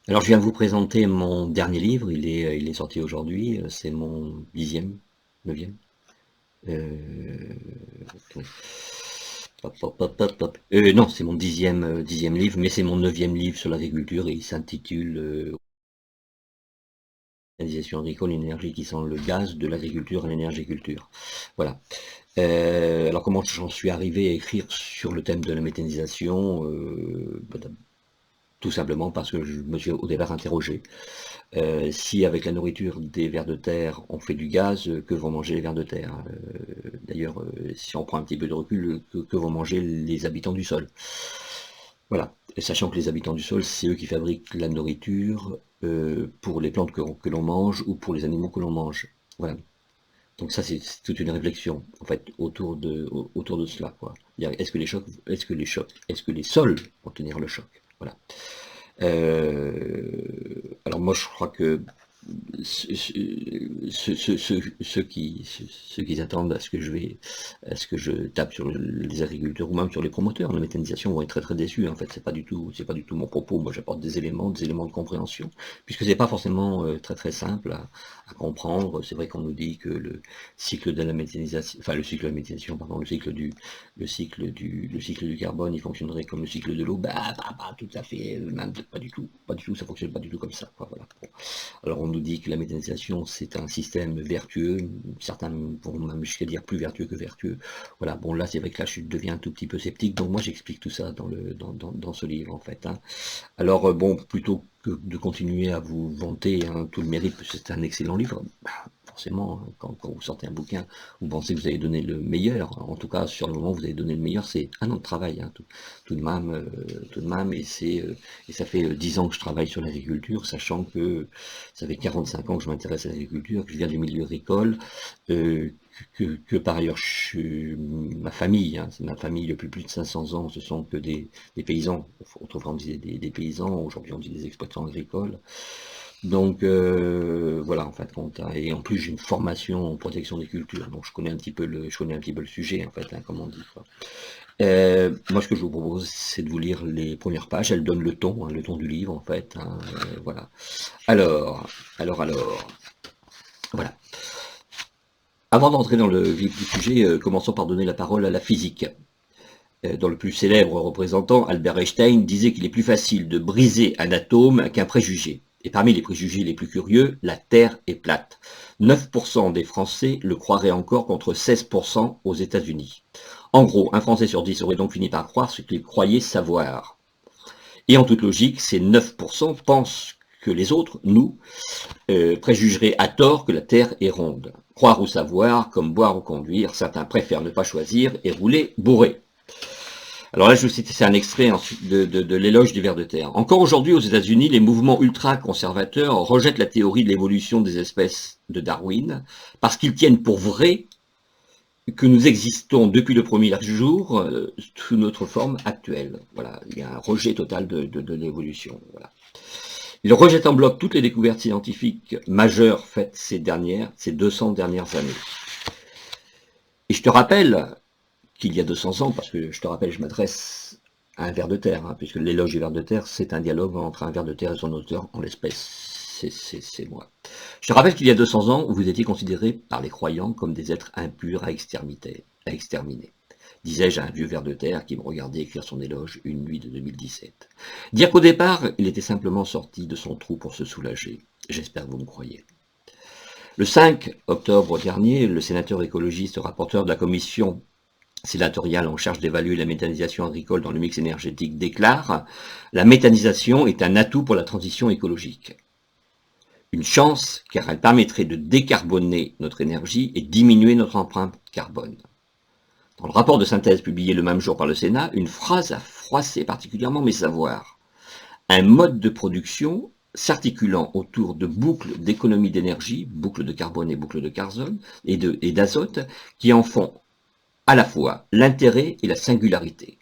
Alors, je viens de vous présenter mon dernier livre, il est sorti aujourd'hui, c'est mon 10e, 9e. Euh, attendez. Hop, hop, hop, hop, hop. Non, c'est mon 10e livre, mais c'est mon 9e livre sur l'agriculture et il s'intitule Méthanisation agricole, une énergie qui sent le gaz, de l'agriculture à l'énergiculture. Voilà. Alors, comment j'en suis arrivé à écrire sur le thème de la méthanisation? Tout simplement parce que je me suis au départ interrogé. Si avec la nourriture des vers de terre on fait du gaz, que vont manger les vers de terre? D'ailleurs, si on prend un petit peu de recul, que vont manger les habitants du sol? Voilà. Et sachant que les habitants du sol, c'est eux qui fabriquent la nourriture pour les plantes que l'on mange ou pour les animaux que l'on mange. Voilà. Donc ça, c'est toute une réflexion en fait autour de cela, quoi. Est-ce que les sols vont tenir le choc? Voilà. Alors moi, je crois que ceux qui attendent à ce que je tape sur les agriculteurs ou même sur les promoteurs de la méthanisation vont être très très déçus. En fait, c'est pas du tout mon propos. Moi, j'apporte des éléments de compréhension, puisque c'est pas forcément très très simple à comprendre. C'est vrai qu'on nous dit que le cycle de la méthanisation, enfin le cycle de la méthanisation, pardon, le cycle du carbone, il fonctionnerait comme le cycle de l'eau. Bah, tout à fait, même pas du tout, ça fonctionne pas du tout comme ça, quoi, voilà. Bon. Alors on nous dit que la méthanisation c'est un système vertueux, certains vont même jusqu'à dire plus vertueux que vertueux. Voilà, bon là c'est vrai que là je deviens un tout petit peu sceptique, donc moi j'explique tout ça dans ce livre en fait, hein. Alors bon, plutôt que de continuer à vous vanter hein, tout le mérite, parce que c'est un excellent livre, bah, forcément, hein, quand vous sortez un bouquin, vous pensez que vous avez donné le meilleur. En tout cas, sur le moment, vous avez donné le meilleur. C'est un an de travail, hein, tout de même, et ça fait 10 ans que je travaille sur l'agriculture, sachant que ça fait 45 ans que je m'intéresse à l'agriculture, que je viens du milieu agricole, euh, par ailleurs, ma famille, hein, c'est ma famille depuis plus de 500 ans, ce sont que des paysans. Autrefois on disait des paysans, aujourd'hui on dit des exploitants agricoles. Donc voilà, en fin de compte, hein. Et en plus j'ai une formation en protection des cultures, donc je connais un petit peu le sujet, en fait, hein, comme on dit, quoi. Moi, ce que je vous propose, c'est de vous lire les premières pages. Elles donnent hein, le ton du livre, en fait, hein, voilà. Alors, alors, voilà. Avant d'entrer dans le vif du sujet, commençons par donner la parole à la physique. Dont le plus célèbre représentant, Albert Einstein, disait qu'il est plus facile de briser un atome qu'un préjugé. Et parmi les préjugés les plus curieux, la Terre est plate. 9% des Français le croiraient encore contre 16% aux États-Unis. En gros, un Français sur 10 aurait donc fini par croire ce qu'il croyait savoir. Et en toute logique, ces 9% pensent que les autres, nous, préjugeraient à tort que la Terre est ronde. Croire ou savoir, comme boire ou conduire, certains préfèrent ne pas choisir et rouler bourré. Alors là, je vous cite, c'est un extrait de l'éloge du ver de terre. Encore aujourd'hui, aux États-Unis, les mouvements ultra-conservateurs rejettent la théorie de l'évolution des espèces de Darwin parce qu'ils tiennent pour vrai que nous existons depuis le premier jour sous notre forme actuelle. Voilà, il y a un rejet total de l'évolution. Voilà. Ils rejettent en bloc toutes les découvertes scientifiques majeures faites ces 200 dernières années. Et je te rappelle qu'il y a 200 ans, parce que je te rappelle, je m'adresse à un ver de terre, hein, puisque l'éloge du ver de terre, c'est un dialogue entre un ver de terre et son auteur, en l'espèce, c'est moi. Je te rappelle qu'il y a 200 ans, vous étiez considérés par les croyants comme des êtres impurs à exterminer. Disais-je à un vieux ver de terre qui me regardait écrire son éloge une nuit de 2017. Dire qu'au départ, il était simplement sorti de son trou pour se soulager. J'espère que vous me croyez. Le 5 octobre dernier, le sénateur écologiste rapporteur de la commission sénatoriale en charge d'évaluer la méthanisation agricole dans le mix énergétique déclare « La méthanisation est un atout pour la transition écologique. Une chance car elle permettrait de décarboner notre énergie et diminuer notre empreinte carbone. » Dans le rapport de synthèse publié le même jour par le Sénat, une phrase a froissé particulièrement mes savoirs. Un mode de production s'articulant autour de boucles d'économie d'énergie, boucles de carbone et boucles de carbone et d'azote, qui en font à la fois l'intérêt et la singularité.